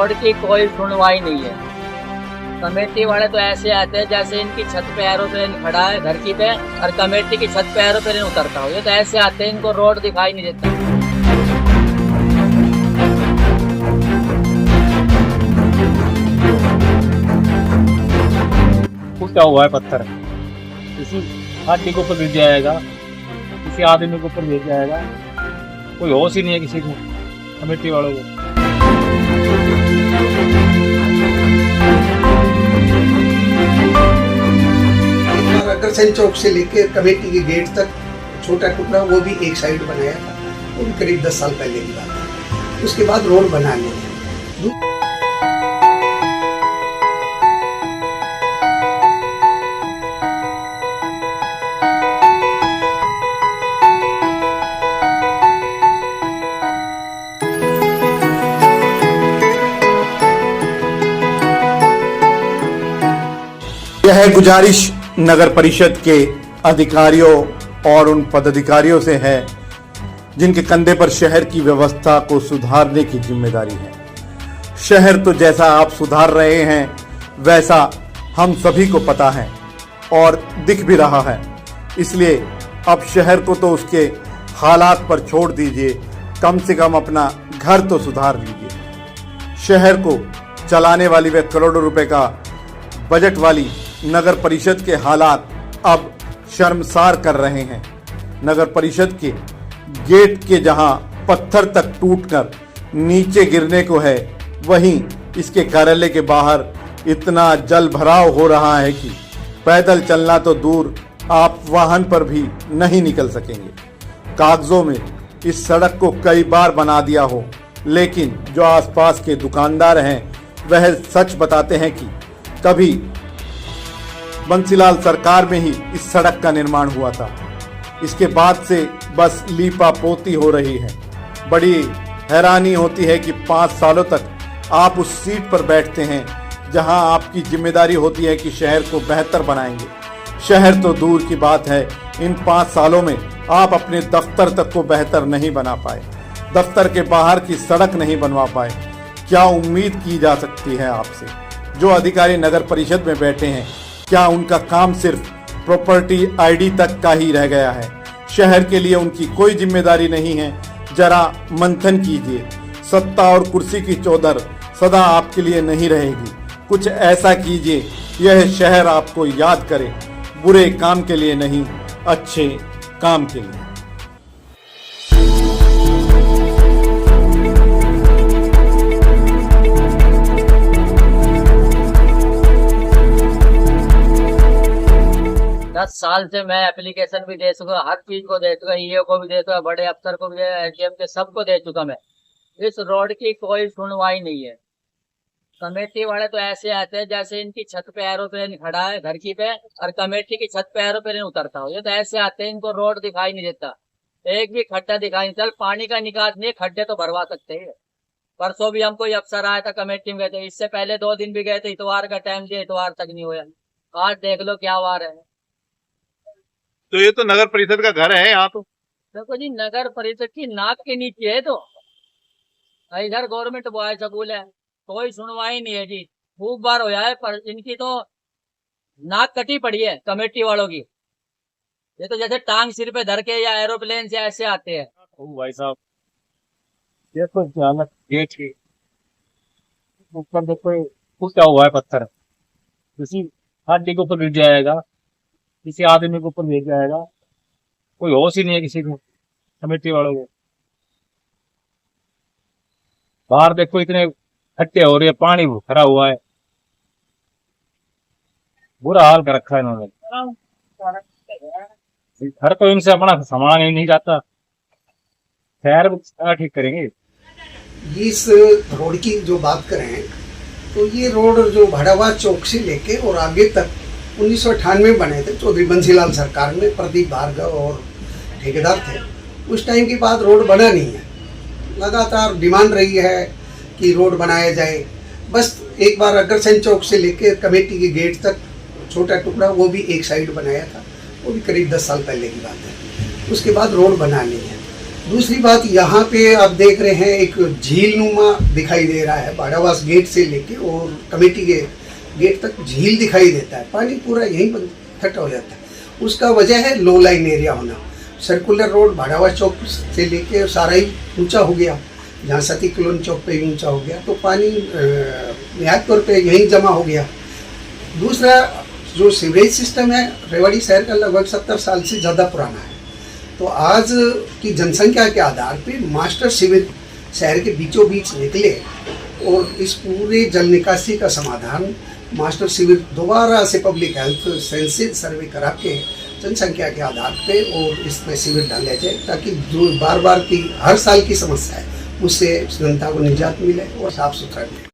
Road की कोई सुनवाई नहीं है। कमेटी वाले तो ऐसे आते हैं जैसे इनकी छत पे एरोप्लेन खड़ा है धरती पे और कमेटी की छत पे एरोप्लेन उतरता हो। ये तो ऐसे आते हैं, इनको रोड दिखाई नहीं देता। फूटा हुआ है पत्थर, किसी हाथी के ऊपर गिर जाएगा, किसी आदमी के ऊपर गिर जाएगा, कोई होश ही नहीं है किसी को, कमेटी वालों को। अग्रसेन चौक से लेकर कमेटी के गेट तक छोटा टुकड़ा वो भी एक साइड बनाया था, वो भी करीब 10 साल पहले की बात है। उसके बाद रोड बना लिया। यह गुजारिश नगर परिषद के अधिकारियों और उन पदाधिकारियों से है जिनके कंधे पर शहर की व्यवस्था को सुधारने की जिम्मेदारी है। शहर तो जैसा आप सुधार रहे हैं वैसा हम सभी को पता है और दिख भी रहा है, इसलिए अब शहर को तो उसके हालात पर छोड़ दीजिए, कम से कम अपना घर तो सुधार लीजिए। शहर को चलाने वाली व करोड़ों रुपए का बजट वाली नगर परिषद के हालात अब शर्मसार कर रहे हैं। नगर परिषद के गेट के जहां पत्थर तक टूटकर नीचे गिरने को है, वहीं इसके कार्यालय के बाहर इतना जल भराव हो रहा है कि पैदल चलना तो दूर, आप वाहन पर भी नहीं निकल सकेंगे। कागजों में इस सड़क को कई बार बना दिया हो, लेकिन जो आसपास के दुकानदार हैं वह सच बताते हैं कि कभी बंसीलाल सरकार में ही इस सड़क का निर्माण हुआ था। इसके बाद से बस लीपा पोती हो रही है। बड़ी हैरानी होती है कि 5 सालों तक आप उस सीट पर बैठते हैं जहां आपकी जिम्मेदारी होती है कि शहर को बेहतर बनाएंगे। शहर तो दूर की बात है, इन 5 सालों में आप अपने दफ्तर तक को बेहतर नहीं बना पाए, दफ्तर के बाहर की सड़क नहीं बनवा पाए। क्या उम्मीद की जा सकती है आपसे? जो अधिकारी नगर परिषद में बैठे हैं, क्या उनका काम सिर्फ प्रॉपर्टी आईडी तक का ही रह गया है? शहर के लिए उनकी कोई जिम्मेदारी नहीं है? जरा मंथन कीजिए। सत्ता और कुर्सी की चौधर सदा आपके लिए नहीं रहेगी। कुछ ऐसा कीजिए यह शहर आपको याद करे, बुरे काम के लिए नहीं, अच्छे काम के लिए। दस साल से मैं एप्लीकेशन भी दे चुका, हर चीज को दे चुका, ईओ को भी दे चुका, बड़े अफसर को भी, एसडीएम के सबको दे चुका मैं। इस रोड की कोई सुनवाई नहीं है। कमेटी वाले तो ऐसे आते हैं जैसे इनकी छत पे एरोप्लेन खड़ा है धरती पे और कमेटी की छत पे एरोप्लेन उतरता हो। ये तो ऐसे आते हैं, इनको रोड दिखाई नहीं देता, एक भी खड्डा दिखाई नहीं। चल पानी का निकास नहीं, खड्डे तो भरवा सकते हैं। परसों भी हम कोई अफसर आया था, कमेटी में गए थे, इससे पहले 2 दिन भी गए थे, इतवार का टाइम दिया, इतवार तक नहीं हुआ। आज देख लो क्या वार है। तो ये तो नगर परिषद का घर है यहाँ तो। देखो जी, नगर परिषद की नाक के नीचे है, तो इधर गवर्नमेंट बॉय स्कूल है, कोई सुनवाई नहीं है जी। खूब बार होया है, पर इनकी तो नाक कटी पड़ी है कमेटी वालों की। ये तो जैसे टांग सिर पे धर के या एरोप्लेन से ऐसे आते हैं। ओ भाई साहब, ये तो हालत गेट की ऊपर देखो, फूटा हुआ है पत्थर, किसी हाथी के ऊपर गिर जाएगा, किसी आदमी के ऊपर गिर जाएगा, कोई होश ही नहीं है किसी को, कमेटी वालों को। बाहर देखो इतने खट्टे हो रहे हैं, पानी भरा हुआ है, बुरा हाल कर रखा है इन्होंने। हर कोई इनसे अपना सामान ही नहीं जाता, खैर ठीक करेंगे। इस रोड की जो बात करें तो ये रोड जो भाड़ावाद चौक से लेके और आगे तक 1998 बने थे, चौधरी बंसीलाल सरकार में प्रदीप भार्गव और ठेकेदार थे। उस टाइम के बाद रोड बना नहीं है। लगातार डिमांड रही है कि रोड बनाया जाए। बस एक बार अग्रसेन चौक से लेकर कमेटी के गेट तक छोटा टुकड़ा वो भी एक साइड बनाया था, वो भी करीब 10 साल पहले की बात है। उसके बाद रोड बना नहीं है। दूसरी बात, यहाँ पे आप देख रहे हैं एक झील नुमा दिखाई दे रहा है। बाड़ावास गेट से लेके और कमेटी के गेट तक झील दिखाई देता है, पानी पूरा यहीं पर इकट्ठा हो जाता है। उसका वजह है लो लाइन एरिया होना। सर्कुलर रोड भाड़ावास चौक से लेके सारा ही ऊंचा हो गया, जहाँ सती कॉलोनी चौक पे ही ऊंचा हो गया, तो पानी निहायत तौर पे यहीं जमा हो गया। दूसरा, जो सीवरेज सिस्टम है रेवाड़ी शहर का लगभग 70 साल से ज़्यादा पुराना है। तो आज की जनसंख्या के आधार पे मास्टर सीवर शहर के बीचों बीच निकले और इस पूरे जल निकासी का समाधान मास्टर सीवर दोबारा से पब्लिक हेल्थ सेंसिस सर्वे करा के जनसंख्या के आधार पे और इसमें सीवर डाला जाए, ताकि जो बार बार की हर साल की समस्या है उससे जनता को निजात मिले और साफ सुथरा मिले।